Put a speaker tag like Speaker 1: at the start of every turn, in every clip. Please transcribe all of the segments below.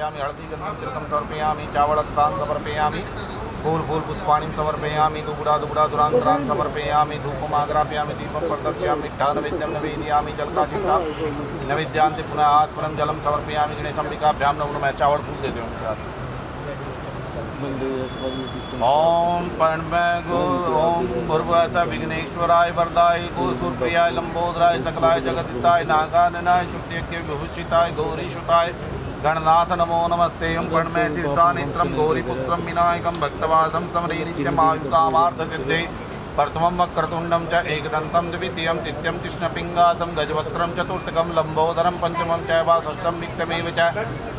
Speaker 1: समर्पयामि हळदी गन्धं तिलकं समर्पयामि चावलक्षतान् समर्पयामि फूल पुष्पाणि समर्पयामि दुगुडा दुरान्तरान् समर्पयामि धूपमाग्रापयामि दीपं प्रदर्शयामि नैवेद्यं निवेदयामि जलकाचिष्टा नैवेद्यान्ते पुनः आत्मनं जलं समर्पयामि गणेशाम्बिकाभ्यां नमो नमः। चावल फूल दे दें ओम प्रणमय ओम भूर्भुवः विघ्नेश्वराय वरदाय गोसूर्प्रियाय लंबोदराय सकलाय जगदिताय नागाननाय शुक्त्यज्ञ विभूषिताय गौरीशुताय गणनाथ नमो नमस्ते। ओम प्रणमय शीर्षा नेत्रम गौरीपुत्रम विनायकं भक्तवासं समरे नित्यमायुकामार्थसिद्धे प्रथमं वक्रतुण्डं च एकदन्तं द्वितीयं तृतीयं कृष्णपिङ्गासं गजवक्त्रं चतुर्थकं लंबोदरं पंचमं च वा षष्ठं विक्रमेव च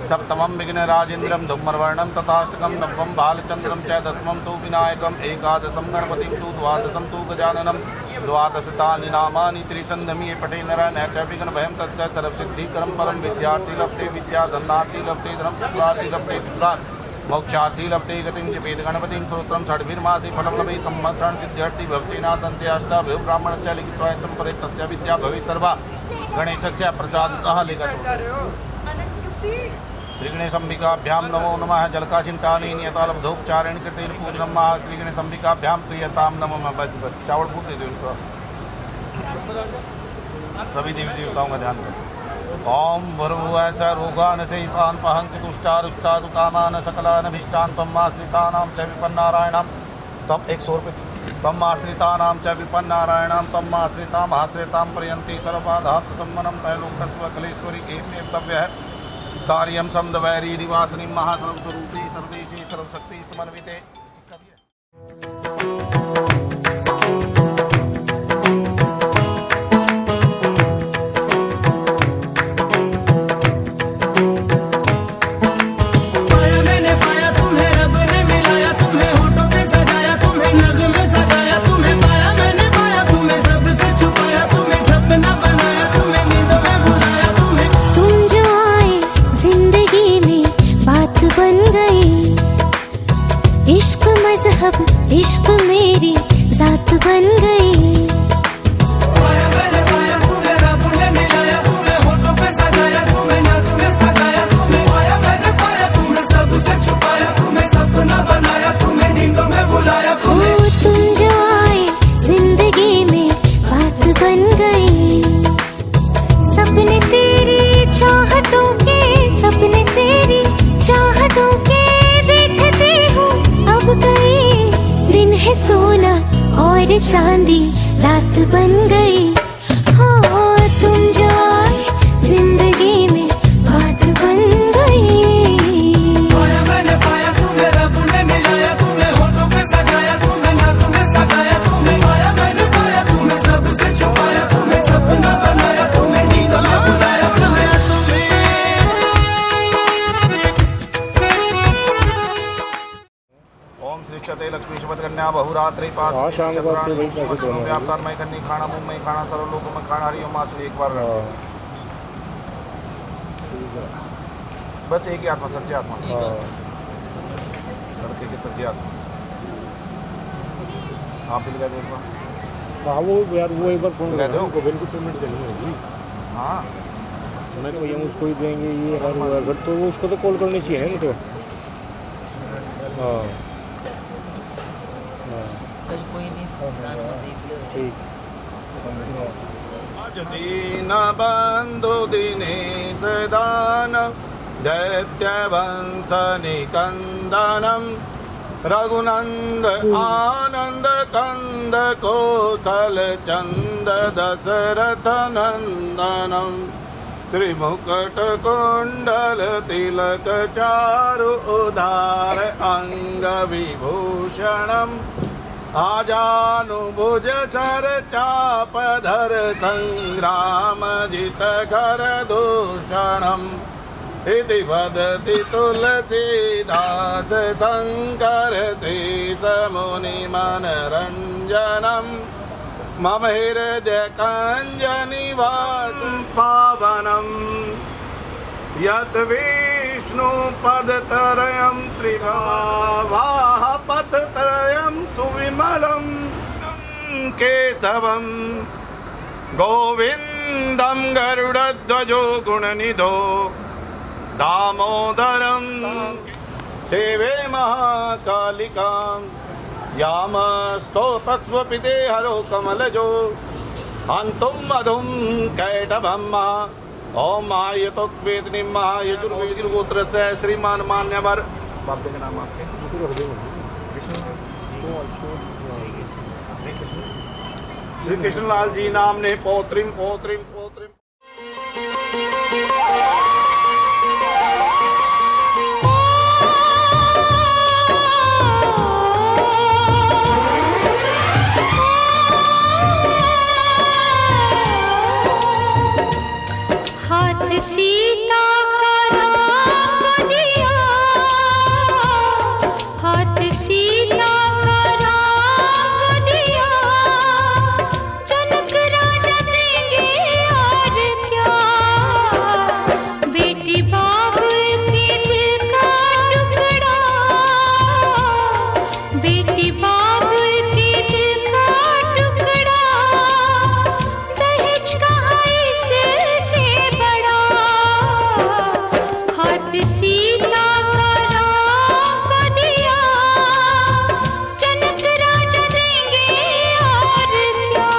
Speaker 1: सप्तमं विघ्नराजेन्द्रं धूम्रवर्णं तथाष्टकं नवमं बालचन्द्रं च दशमं तु विनायकम् एकादशं गणपतिं तु द्वादशं तु गजाननं द्वादशतानि नामानि त्रिसन्धमी पठे नारायण च विघ्नभयं तच्च सर्वसिद्धिकरं परं विद्यार्थी लभते विद्या धनार्थी लभते धनं पुत्रार्थी लभते पुत्रात् मोक्षार्थी लभते गतिं जपेत गणपतिं स्तोत्रं षड्भिर्मासे फलं लभे संवत्सरं सिद्ध्यर्थी भवति न संशय अष्टाभ्यो ब्राह्मणस्य लिखित्वा संपरे तस्य विद्या भवेत् सर्वा गणेशस्य प्रसादतः लिखतु। श्रीगणेशाम्बिकाभ्यां नमो नमः। जलकाचिंतानि नियतालब्धोपचारेण कृतेन पूजनं महा श्रीगणेशाम्बिकाभ्यां प्रियतां नमः। चावल फूल दे दो उनको, सभी देवी देवताओं का ध्यान करें। ओम भूर्भुवः स्वः रोगान् शैषान् पहन्ति तुष्टारुष्टादु कामान् सकलान् अभीष्टान् त्वम् आश्रितानां च विपन्नारायणां तम् 100 रुपये त्वम् आश्रितानां च विपन्नारायणां त्वम् आश्रितां आश्रितां प्रयन्ति सर्वबाधाः प्रशमनं त्रैलोक्यस्वकलेश्वरी एतव्यः कार्यं समदवैरी निवासिनी महासर्वस्वरूपे सर्वेशे सर्वशक्ति समन्विते।
Speaker 2: इश्क मेरी जात बन गई। तुम जो आए जिंदगी में बात बन गई। सपने तेरी चाहतों के, सपने तेरी चाहतों के देखते हूँ अब गई। दिन है सोना और चांदी रात बन गई। हो तुम जो आए जिंदगी में बात बन गई। पाया मैंने पाया तुम्हें रब ने मिलाया, तुम्हें होठों पे सजाया, तुम्हें नाक में सजाया, तुम्हें पाया मैंने पाया, तुम्हें सबसे छुपाया, तुम्हें सपना बनाया, तुम्हें नींद में बुलाया।
Speaker 1: श्रीक्षते लक्ष्मी शपथकन्या बहुरात्रि पास व्याप्तान्मय कन्नी खाना मुंबई खाना सर्वलोक में खाना हरिओम मासु एक बार बस एक ही आत्मा सच्ची आत्मा लड़के की सच्ची आत्मा आप भी लगा दो।
Speaker 3: हाँ वो यार वो एक बार फोन कर दो गोविंद को पेमेंट करनी होगी।
Speaker 1: हाँ
Speaker 3: मैं तो भैया उसको ही देंगे ये अगर तो वो उसको तो कॉल करनी चाहिए ना तो। हाँ
Speaker 1: दीन बंधु दिनेश दान दैत्य वंश निकंदनम रघुनंद आनंद कंद कौशल चंद दशरथ नंदनम श्री मुकुट कुंडल तिलक चारु उदार अंग विभूषणम आजानुभुज सर चापधर संग्राम जित कर दूषणम इति वदति तुलसीदास शंकर शेष मुनि मनरंजनम मम हृदय कंजनिवास पावनम यत् विष्णु पदत्रयं त्रिभावाः पदत्रयं सुविमलं केशवं गोविन्दं गरुडध्वजो गुणनिधो दामोदरं सेवे महाकालिकां यामस्तोतस्वपिते हरो कमलजो हन्तुं मधुं कैटभं ओम महायतोक्वेदनी महायजुर्वेदिर्गोत्र से श्रीमान मान्यवर बाप के नाम आपके श्री कृष्णलाल जी नाम ने पौत्रिम पौत्रिम पौत्रिम
Speaker 2: हाथ सीता का राम दिया, हाथ सीता का राम दिया, जनक राजा देंगे और क्या, बेटी बाप के दिल का टुकड़ा, बेटी बाप के दिल का टुकड़ा, दहेज कहाँ इससे बड़ा, हाथ सीता का राम को दिया, जनक राजा देंगे और क्या।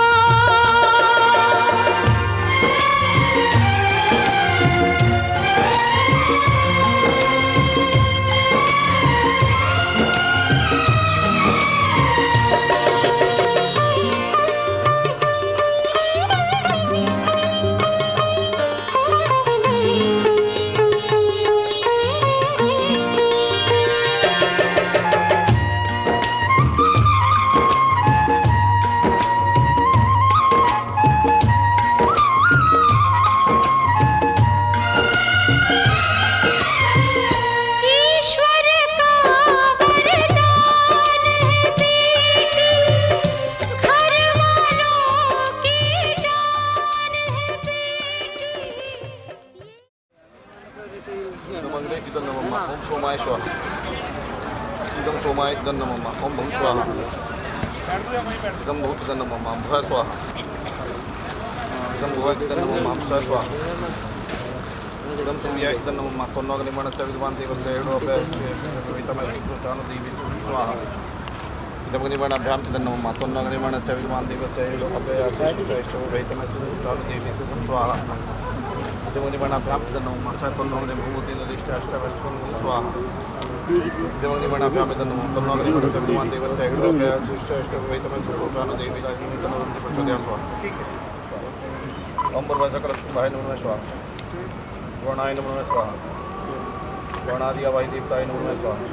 Speaker 2: ईश्वर का वरदान है बेटी, घर वालों की जान है बेटी।
Speaker 1: मंगले इदं नमः ओम सोमाय स्वाहा इदं सोमाय इदं नमः ओम भूम स्वाहा इदं भूत इदं नमः भूः स्वाहा इदं भुवः इदं नमः भुः स्वाहा इदं सूर्याय इदं नमः तन्नोऽग्निर्माणस्य विद्वान् देवस्य एडोपे वितमः चानु देवी स्वाहा इदं अग्निर्माणाभ्याम् इदं नमः तन्नोऽग्निर्माणस्य विद्वान् देवस्य एडोपे वितमः चानु देवी स्वाहा देवनिर्माणाभ्याम इदं नमः सतन्नोऽग्निर्भूति नदिष्ट अष्टवस्त्रं स्वाहा देवनिर्माणाभ्याम इदं नमः तन्नोऽग्निर्माणस्य विद्वान् देवस्य एडोपे अष्टवैतमः चानु देवी तन्नोऽग्निर्भूति प्रचोदयात् स्वाहा ओम पूर्वजकलशुभाय नमः स्वाहा वर्णाय नमः स्वाहा वर्णादियावाय देवताय नमः स्वाहा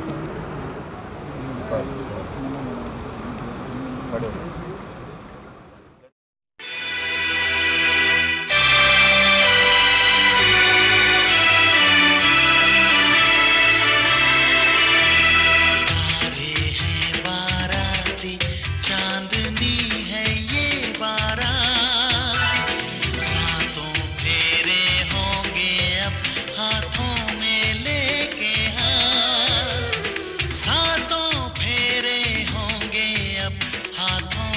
Speaker 4: चांदनी है ये बारात, सातों फेरे होंगे अब हाथों में लेके हाथ, सातों फेरे होंगे अब हाथों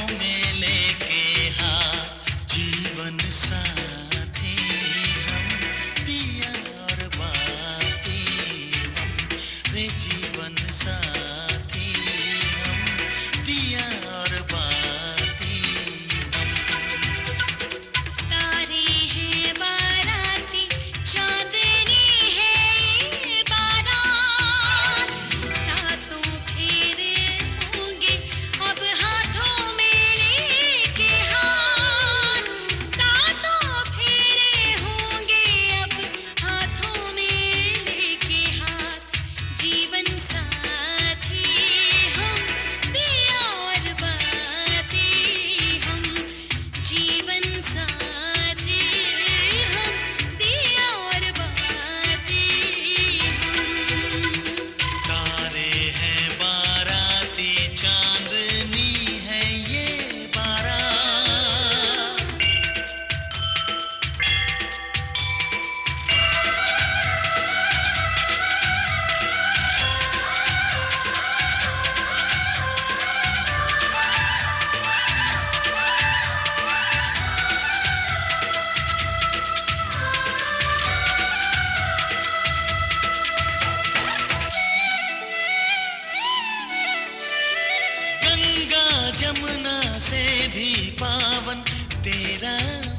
Speaker 4: तेरा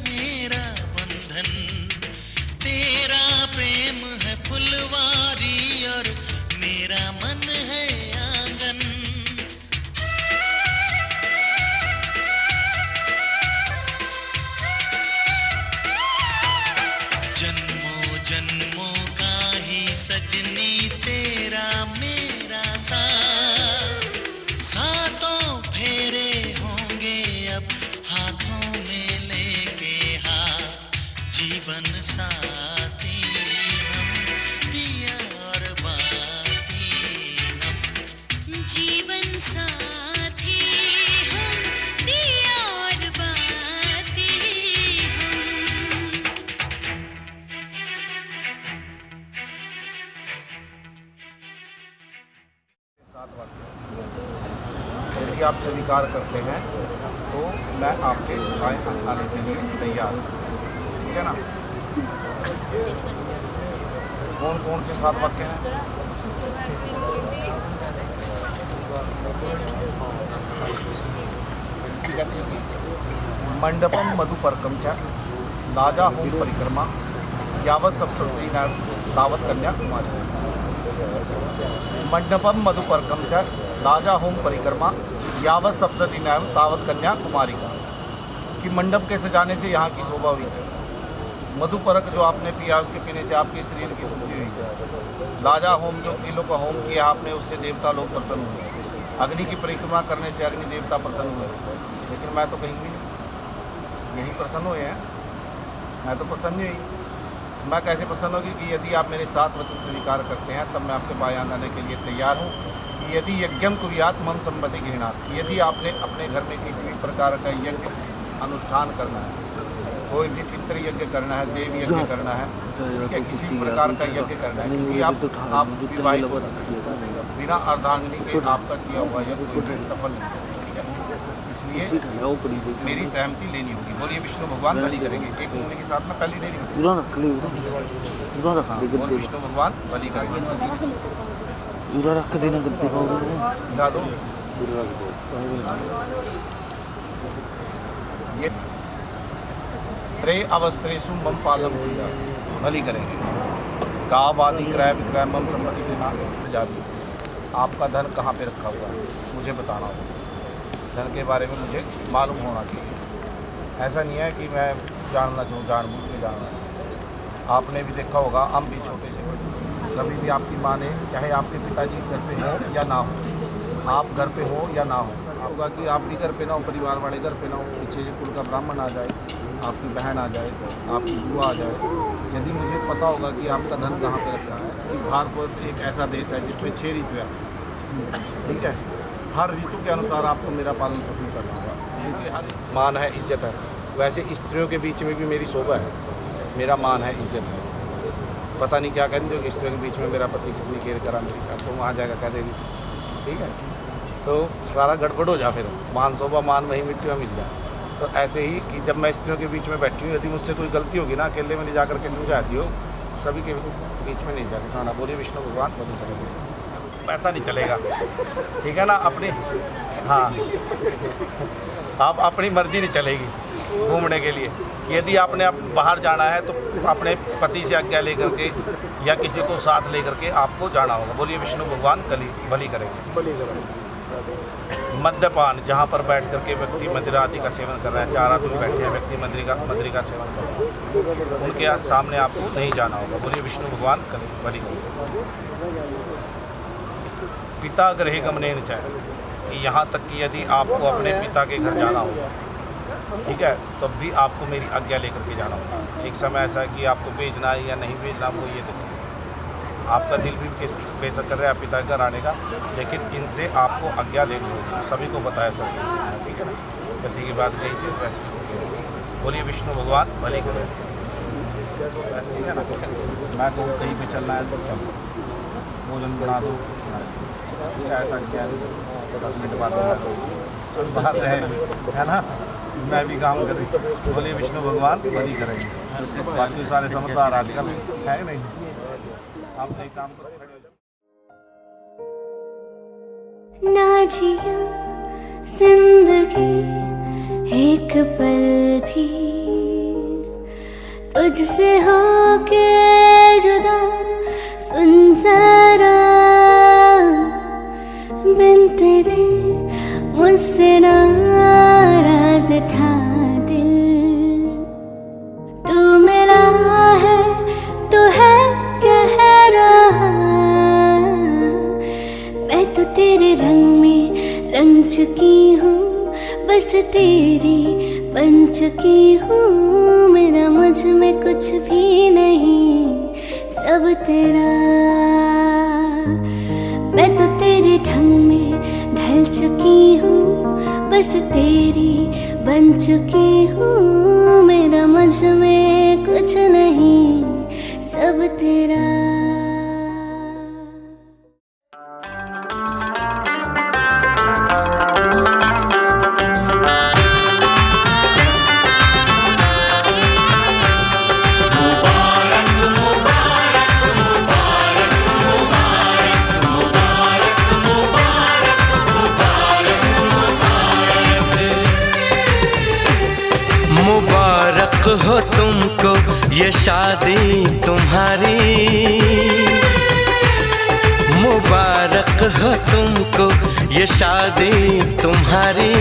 Speaker 4: मेरा बंधन, तेरा प्रेम है फुलवारी और मेरा मन है आंगन। जन्मों जन्मों का ही सजनी तेरा मेरा साथ, सातों फेरे होंगे अब हाथों में लेके हाथ, जीवन साथी हम, दिया और बाती हम।
Speaker 2: जीवन साथी हम, दिया और बाती हम।
Speaker 1: यदि आप स्वीकार करते हैं तो मैं आपके आए आने के लिए तैयार हूँ, ठीक है ना। कौन कौन से 7 वाक्य हैं? मंडपम मधुपर्कम च राजा होम परिक्रमा यावत सप्तती तावत कन्याकुमारी। मंडपम मधुपर्कम च राजा होम परिक्रमा यावत सप्तती नैव तावत कन्याकुमारी का, कि मंडप के सजाने से यहाँ की शोभा हुई है। मधुपर्क जो आपने पिया उसके पीने से आपके शरीर की शुद्धि हुई है। राजा होम जो किलों का होम किया आपने उससे देवता लोग प्रसन्न हुए। अग्नि की परिक्रमा करने से अग्नि देवता प्रसन्न हुए। लेकिन मैं तो कहीं भी नहीं, यही प्रसन्न हुए हैं, मैं तो प्रसन्न ही हुई। मैं कैसे प्रसन्न होगी कि यदि आप मेरे 7 वचन स्वीकार करते हैं तब मैं आपके पास आने के लिए तैयार हूँ। कि यदि यज्ञम कुर्यात मम संपत्ति गृह्णात, यदि आपने अपने घर में किसी भी प्रकार का यज्ञ अनुष्ठान करना है, कोई भी पितृ यज्ञ करना है, देव यज्ञ करना है, ठीक है, किसी भी प्रकार का यज्ञ करना है, क्योंकि आप विवाहित हो, बिना अर्धांगिनी के आपका किया हुआ यज्ञ सफल नहीं है, ठीक है। इसलिए मेरी सहमति लेनी होगी। बोलिए विष्णु भगवान बलि करेंगे। एक उंगली के साथ में पहली लेनी होगी। बोल विष्णु भगवान बलि करेंगे।
Speaker 3: रख देना गद्दे
Speaker 1: गिरा दो। ये त्रय अवस्थेषु मम पालम बलि करेंगे। गाव आदि क्रय विक्रय मम संपत्ति के नाम जाती। आपका धन कहाँ पे रखा हुआ है मुझे बताना होगा। धन के बारे में मुझे मालूम होना चाहिए। ऐसा नहीं है कि मैं जानना चाहूँ, जानबूझ के जानना। आपने भी देखा होगा, हम भी छोटे से कभी भी आपकी माँ ने, चाहे आपके पिताजी घर पे हो या ना हो, आप घर पे हो या ना हो, होगा कि आप भी घर पे ना हो, परिवार वाले घर पे ना हो, पीछे से कुल का ब्राह्मण आ जाए, आपकी बहन आ जाए, आपकी बुआ आ जाए, यदि मुझे पता होगा कि आपका धन कहाँ पे रखा है। कि भारतवर्ष एक ऐसा देश है जिसमें 6 ऋतु है, ठीक है। हर ऋतु के अनुसार आपको मेरा पालन पोषण करना होगा, क्योंकि हर मान है, इज्जत है। वैसे स्त्रियों के बीच में भी मेरी शोभा है, मेरा मान है, इज्जत है। पता नहीं क्या करेंगे जो स्त्रियों के बीच में मेरा पति कितनी केयर करा मेरी का, तो वहाँ जाएगा कह देगी, ठीक है। तो सारा गड़बड़ हो जा, फिर मान शोभा मान वही मिट्टी में मिल जाए। तो ऐसे ही कि जब मैं स्त्रियों के बीच में बैठी हूँ, यदि मुझसे कोई गलती होगी ना, अकेले में ले जा करके समझाती हो, सभी के बीच में नहीं जाके सुनाना। बोलिए विष्णु भगवान बोलिए करेंगे। ऐसा नहीं चलेगा, ठीक है ना। अपनी हाँ, आप अपनी मर्जी नहीं चलेगी घूमने के लिए। यदि आपने अब बाहर जाना है तो अपने पति से आज्ञा लेकर के या किसी को साथ लेकर के आपको जाना होगा। बोलिए विष्णु भगवान बलि करेंगे। मद्यपान, जहाँ पर बैठ करके व्यक्ति मदिरा आदि का सेवन कर रहा है, 4 आदमी बैठे हैं, व्यक्ति मदिरा का सेवन कर रहा है, उनके सामने आपको नहीं जाना होगा। बोलिए विष्णु भगवान बलि करेंगे। पिता गृहे गमनेन च, कि यहाँ तक कि यदि आपको अपने पिता के घर जाना होगा, ठीक है, तब भी आपको मेरी आज्ञा लेकर के जाना होगा। एक समय ऐसा है कि आपको भेजना है या नहीं भेजना, आपको ये देखिए, आपका दिल भी बेसक कर रहा है पिता के घर आने का, लेकिन इनसे आपको आज्ञा लेनी होगी। सभी को बताया सर, ठीक है ना। पति की बात कही थी वैसे। बोलिए विष्णु भगवान बलि करें। ठीक है ना। मैं तो कहीं पे चलना है तो चलो, भोजन बना दो, ऐसा क्या 10 मिनट बाद बात है ना। मैं भी काम कर रही। बोलिए विष्णु भगवान बलि करेंगे। बाकी सारे समझदार आजकल है नहीं, आप नहीं काम करो, खड़े हो जाओ।
Speaker 2: ना जिया जिंदगी एक पल भी तुझसे होके जुदा, सुन जरा बिन तेरे मुझसे नाराज था दिल। तू मिला है तो है कह रहा, मैं तो तेरे रंग में रंग चुकी हूँ, बस तेरी बन चुकी हूँ। मेरा मुझ में कुछ भी नहीं, सब तेरा। मैं तो तेरे ढंग में ढल चुकी हूँ, बस तेरी बन चुकी हूँ। मेरा मुझ में कुछ नहीं, सब तेरा।
Speaker 4: मुबारक हो तुमको ये शादी तुम्हारी, मुबारक हो तुमको ये शादी तुम्हारी।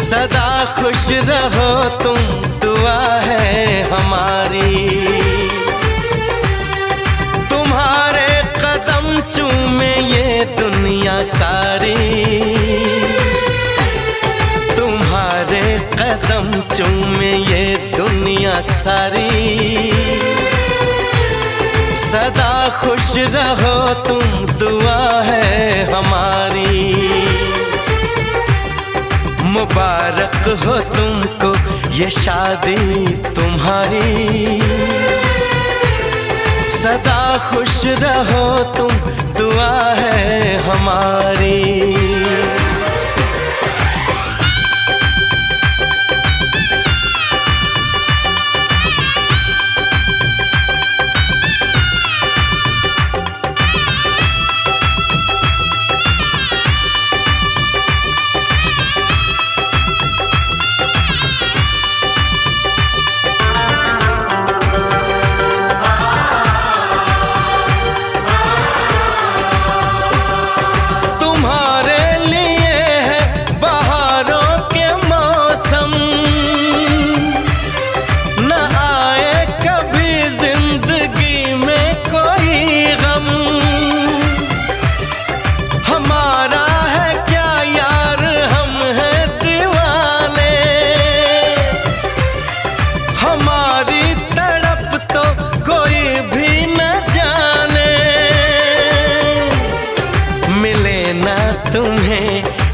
Speaker 4: सदा खुश रहो तुम, दुआ है हमारी। तुम्हारे कदम चूमे ये दुनिया सारी, तुम्हारे कदम चूमे ये दुनिया सारी। सदा खुश रहो तुम, दुआ है हमारी। मुबारक हो तुमको ये शादी तुम्हारी। सदा खुश रहो तुम, दुआ है हमारी।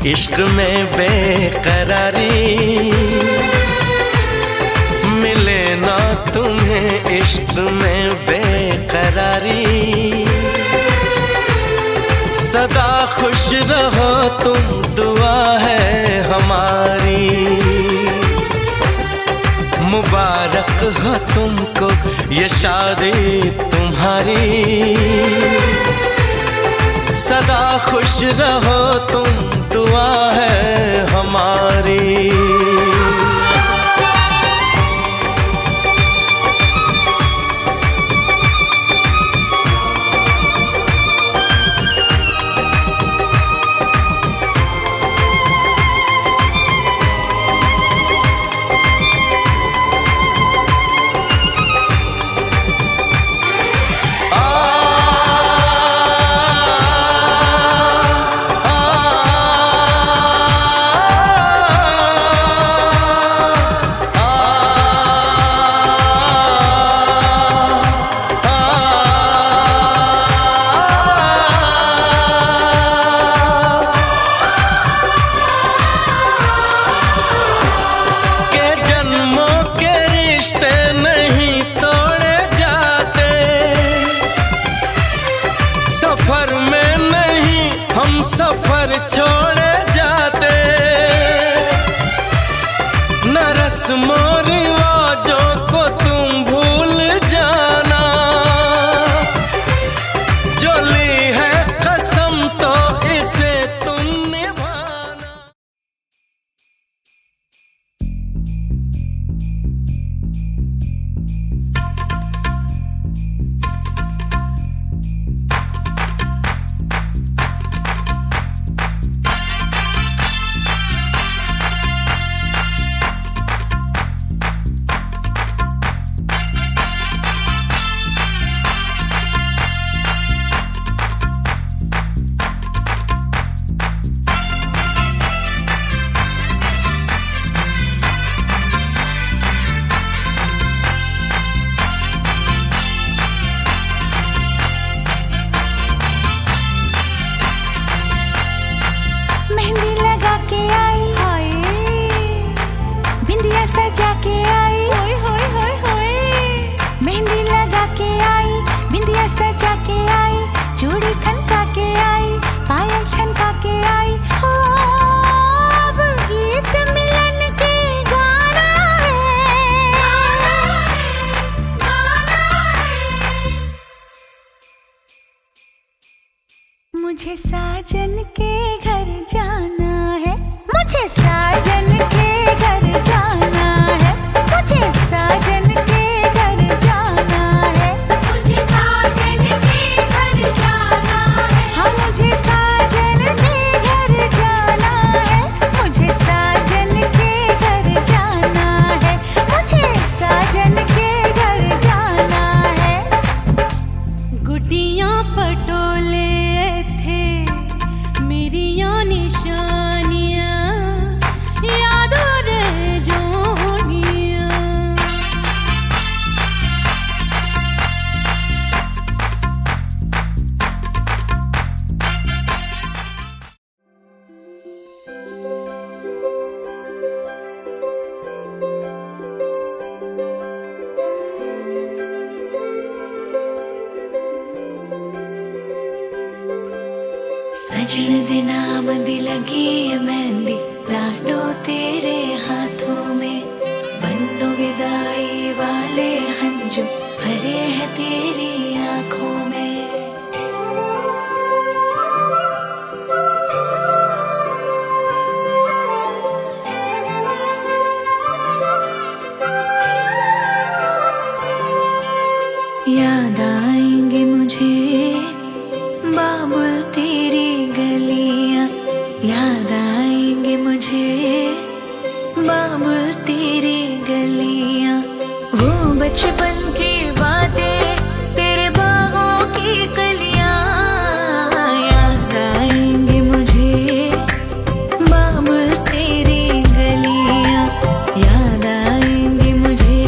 Speaker 4: इश्क में बेकरारी मिले ना तुम्हें, इश्क में बेकरारी। सदा खुश रहो तुम, दुआ है हमारी। मुबारक हो तुमको ये शादी तुम्हारी। सदा खुश रहो तुम, दुआ है हमारी। सफर छोड़े जाते, न रस्मों रिवाजों को तुम भूल जाना। जो ली है कसम तो इसे तुम निभाना।
Speaker 2: के आई हो, अब गीत मिलन के गाना है। मुझे साजन के घर जाना है, मुझे साजन के घर जाना है, मुझे साजन के घर जाना है, मुझे साजन के घर जाना है, हाँ मुझे साजन के घर जाना है, मुझे साजन के घर जाना है, मुझे साजन के घर जाना है। गुटियां पटोले थे मेरी निशानियां, यादों रह जोनियां। सजन दे नाम दी लगी है मेहंदी, लाडो तेरे हाथों में, बन्नो विदाई वाले हंजू भरे हैं तेरी आंखों में। याद आएंगे मुझे बाबुल तेरी गलियां, याद आएंगे मुझे बाबुल तेरी गलियां, वो बचपन की बातें तेरे बागों की कलियां। याद आएंगे मुझे बाबुल तेरी गलियां, याद आएंगे मुझे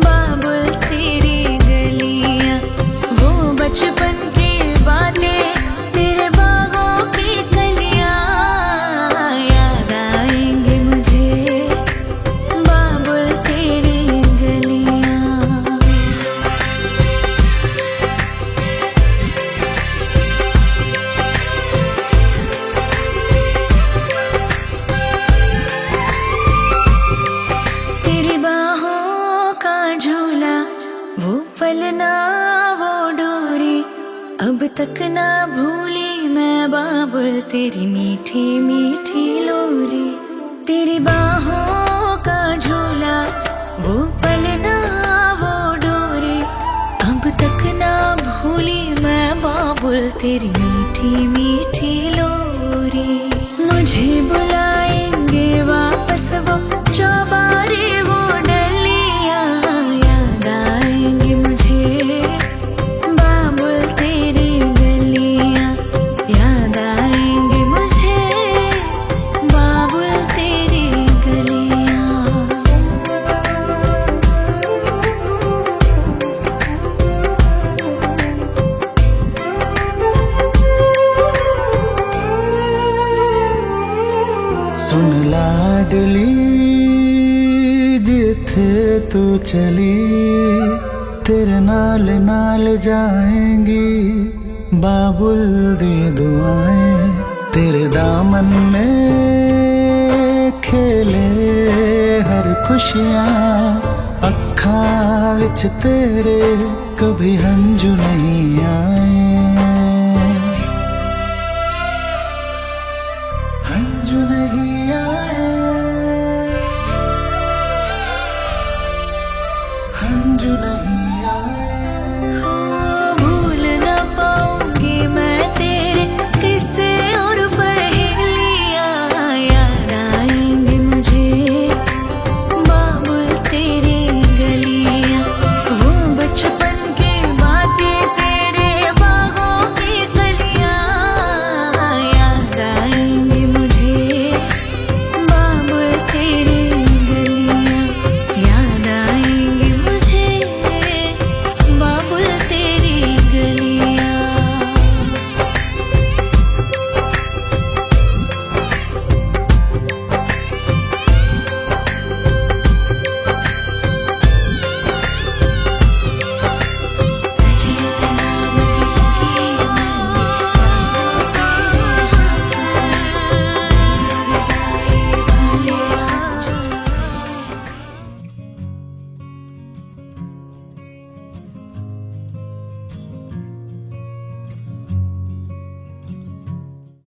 Speaker 2: बाबुल तेरी गलियां, वो बचपन की बातें तेरे बागों की कलियां। याद आएंगे मुझे बाबुल तेरी गलियां। तेरी बाहों का झूला, वो पलना वो डोरी, अब तक ना भूली मैं बाबुल तेरी मीठी मीठी लोरी। तेरी बाहों का झूला, वो पलना वो डोरी, अब तक ना भूली मैं बाबुल तेरी मीठी मीठी लोरी। मुझे बुलाएंगे वापस वो चौबारे वो डलियां, याद आएंगे मुझे बाबुल तेरी गलियां, याद आएंगे मुझे बाबुल तेरी गलियां।
Speaker 5: सुन लाडली जिथे तू चली, तेरे नाल नाल जाएंगी बाबुल दी दुआएं। तेरे दामन में खेले हर खुशियां, अखां विच तेरे कभी हंजू नहीं आए।